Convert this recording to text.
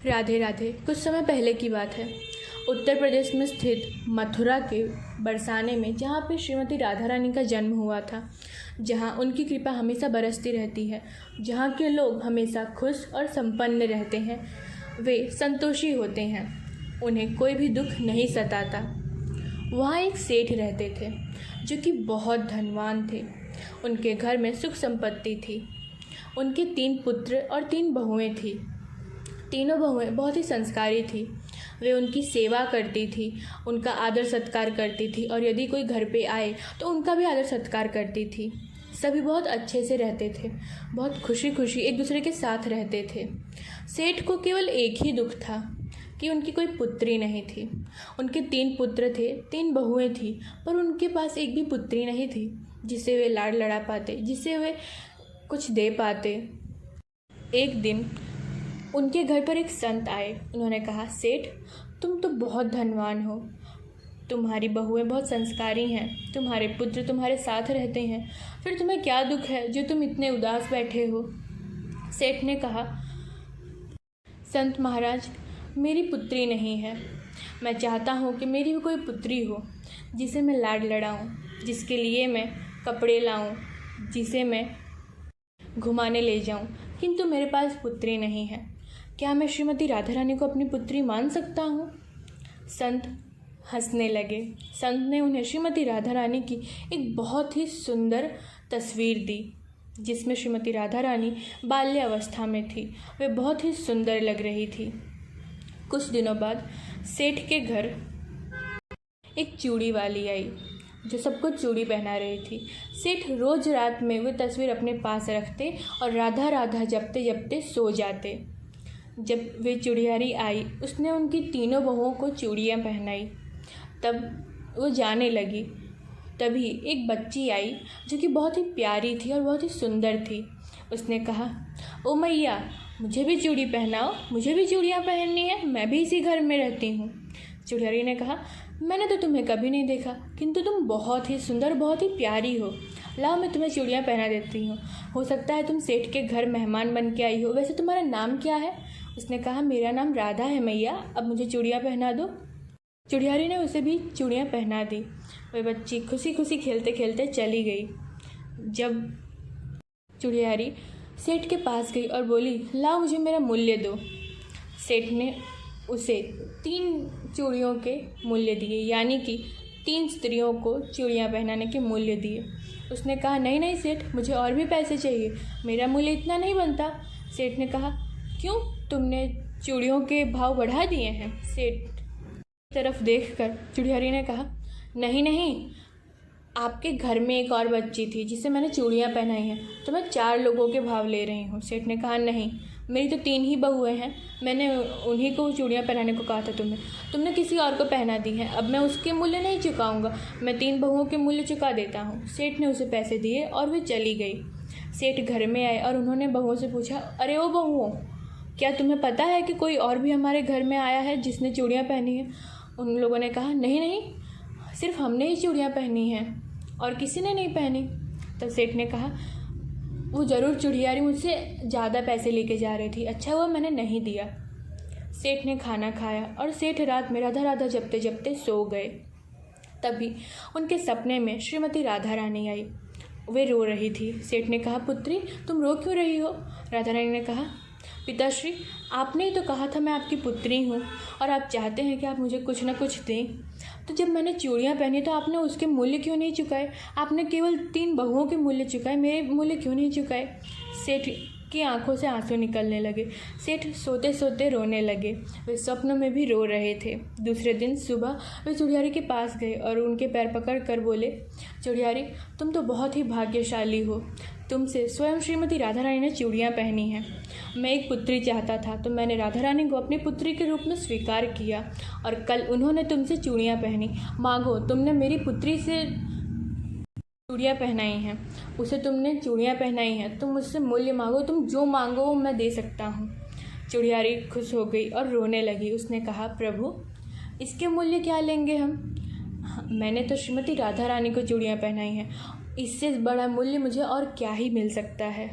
राधे राधे। कुछ समय पहले की बात है। उत्तर प्रदेश में स्थित मथुरा के बरसाने में, जहाँ पे श्रीमती राधा रानी का जन्म हुआ था, जहाँ उनकी कृपा हमेशा बरसती रहती है, जहाँ के लोग हमेशा खुश और संपन्न रहते हैं, वे संतोषी होते हैं, उन्हें कोई भी दुख नहीं सताता। वहाँ एक सेठ रहते थे जो कि बहुत धनवान थे। उनके घर में सुख संपत्ति थी। उनके 3 पुत्र और 3 बहुएं थी। तीनों बहुएं बहुत ही संस्कारी थी। वे उनकी सेवा करती थी, उनका आदर सत्कार करती थी, और यदि कोई घर पे आए तो उनका भी आदर सत्कार करती थी। सभी बहुत अच्छे से रहते थे, बहुत खुशी खुशी एक दूसरे के साथ रहते थे। सेठ को केवल एक ही दुख था कि उनकी कोई पुत्री नहीं थी। उनके 3 पुत्र थे, 3 बहुएं थी, पर उनके पास एक भी पुत्री नहीं थी जिसे वे लाड़ लड़ा पाते, जिसे वे कुछ दे पाते। एक दिन उनके घर पर एक संत आए। उन्होंने कहा, सेठ, तुम तो बहुत धनवान हो, तुम्हारी बहुएं बहुत संस्कारी हैं, तुम्हारे पुत्र तुम्हारे साथ रहते हैं, फिर तुम्हें क्या दुख है जो तुम इतने उदास बैठे हो। सेठ ने कहा, संत महाराज, मेरी पुत्री नहीं है। मैं चाहता हूँ कि मेरी भी कोई पुत्री हो जिसे मैं लाड़ लड़ाऊँ, जिसके लिए मैं कपड़े लाऊँ, जिसे मैं घुमाने ले जाऊँ, किंतु मेरे पास पुत्री नहीं है। क्या मैं श्रीमती राधा रानी को अपनी पुत्री मान सकता हूँ? संत हंसने लगे। संत ने उन्हें श्रीमती राधा रानी की एक बहुत ही सुंदर तस्वीर दी, जिसमें श्रीमती राधा रानी बाल्यावस्था में थी। वे बहुत ही सुंदर लग रही थी। कुछ दिनों बाद सेठ के घर एक चूड़ी वाली आई जो सबको चूड़ी पहना रही थी। सेठ रोज रात में वे तस्वीर अपने पास रखते और राधा राधा जपते जपते सो जाते। जब वे चूड़ियारी आई, उसने उनकी तीनों बहुओं को चूड़ियाँ पहनाई। तब वो जाने लगी। तभी एक बच्ची आई जो कि बहुत ही प्यारी थी और बहुत ही सुंदर थी। उसने कहा, ओ मैया, मुझे भी चूड़ी पहनाओ, मुझे भी चूड़ियाँ पहननी है, मैं भी इसी घर में रहती हूँ। चूड़ियारी ने कहा, मैंने तो तुम्हें कभी नहीं देखा, किंतु तुम बहुत ही सुंदर, बहुत ही प्यारी हो। लाओ, मैं तुम्हें चूड़ियाँ पहना देती हूँ। हो सकता है तुम सेठ के घर मेहमान बन के आई हो। वैसे तुम्हारा नाम क्या है? उसने कहा, मेरा नाम राधा है मैया, अब मुझे चूड़ियाँ पहना दो। चूड़ियारी ने उसे भी चूड़ियाँ पहना दी। वह बच्ची खुशी खुशी खेलते खेलते चली गई। जब चूड़ियारी सेठ के पास गई और बोली, लाओ, मुझे मेरा मूल्य दो। सेठ ने उसे 3 चूड़ियों के मूल्य दिए, यानी कि 3 स्त्रियों को चूड़ियाँ पहनाने के मूल्य दिए। उसने कहा, नहीं नहीं सेठ, मुझे और भी पैसे चाहिए, मेरा मूल्य इतना नहीं बनता। सेठ ने कहा, क्यों, तुमने चूड़ियों के भाव बढ़ा दिए हैं? सेठ की तरफ देखकर चूड़ियारी ने कहा, नहीं नहीं, आपके घर में एक और बच्ची थी जिसे मैंने चूड़ियाँ पहनाई हैं, तो मैं 4 लोगों के भाव ले रही हूँ। सेठ ने कहा, नहीं, मेरी तो 3 ही बहुएं हैं, मैंने उन्हीं को चूड़ियाँ पहनाने को कहा था तुमने किसी और को पहना दी हैं। अब मैं उसके मूल्य नहीं चुकाऊंगा, मैं 3 बहुओं के मूल्य चुका देता हूँ। सेठ ने उसे पैसे दिए और वे चली गई। सेठ घर में आए और उन्होंने बहुओं से पूछा, अरे ओ बहुओं, क्या तुम्हें पता है कि कोई और भी हमारे घर में आया है जिसने चूड़ियाँ पहनी हैं? उन लोगों ने कहा, नहीं नहीं, सिर्फ हमने ही चूड़ियाँ पहनी हैं और किसी ने नहीं पहनी। तब सेठ ने कहा, वो ज़रूर चूड़ियारी मुझसे ज़्यादा पैसे लेके जा रही थी, अच्छा हुआ मैंने नहीं दिया। सेठ ने खाना खाया और सेठ रात में राधा राधा जपते जपते सो गए। तभी उनके सपने में श्रीमती राधा रानी आई। वे रो रही थी। सेठ ने कहा, पुत्री, तुम रो क्यों रही हो? राधा रानी ने कहा, पिताश्री, आपने ही तो कहा था मैं आपकी पुत्री हूँ और आप चाहते हैं कि आप मुझे कुछ न कुछ दें, तो जब मैंने चूड़ियाँ पहनी तो आपने उसके मूल्य क्यों नहीं चुकाए? आपने केवल 3 बहुओं के मूल्य चुकाए, मेरे मूल्य क्यों नहीं चुकाए? सेठ की आंखों से आंसू निकलने लगे। सेठ सोते सोते रोने लगे। वे स्वप्न में भी रो रहे थे। दूसरे दिन सुबह वे चूड़ियारी के पास गए और उनके पैर पकड़ कर बोले, चूड़ियारी, तुम तो बहुत ही भाग्यशाली हो, तुमसे स्वयं श्रीमती राधा रानी ने चूड़ियाँ पहनी हैं। मैं एक पुत्री चाहता था तो मैंने राधा रानी को अपनी पुत्री के रूप में स्वीकार किया और कल उन्होंने तुमसे चूड़ियाँ पहनी। मांगो, तुमने मेरी पुत्री से चूड़ियाँ पहनाई हैं, उसे तुमने चूड़ियाँ पहनाई हैं, तुम मुझसे मूल्य मांगो, तुम जो मांगो वो मैं दे सकता हूँ। चूड़ियारी खुश हो गई और रोने लगी। उसने कहा, प्रभु, इसके मूल्य क्या लेंगे हम? मैंने तो श्रीमती राधा रानी को चूड़ियाँ पहनाई हैं, इससे बड़ा मूल्य मुझे और क्या ही मिल सकता है।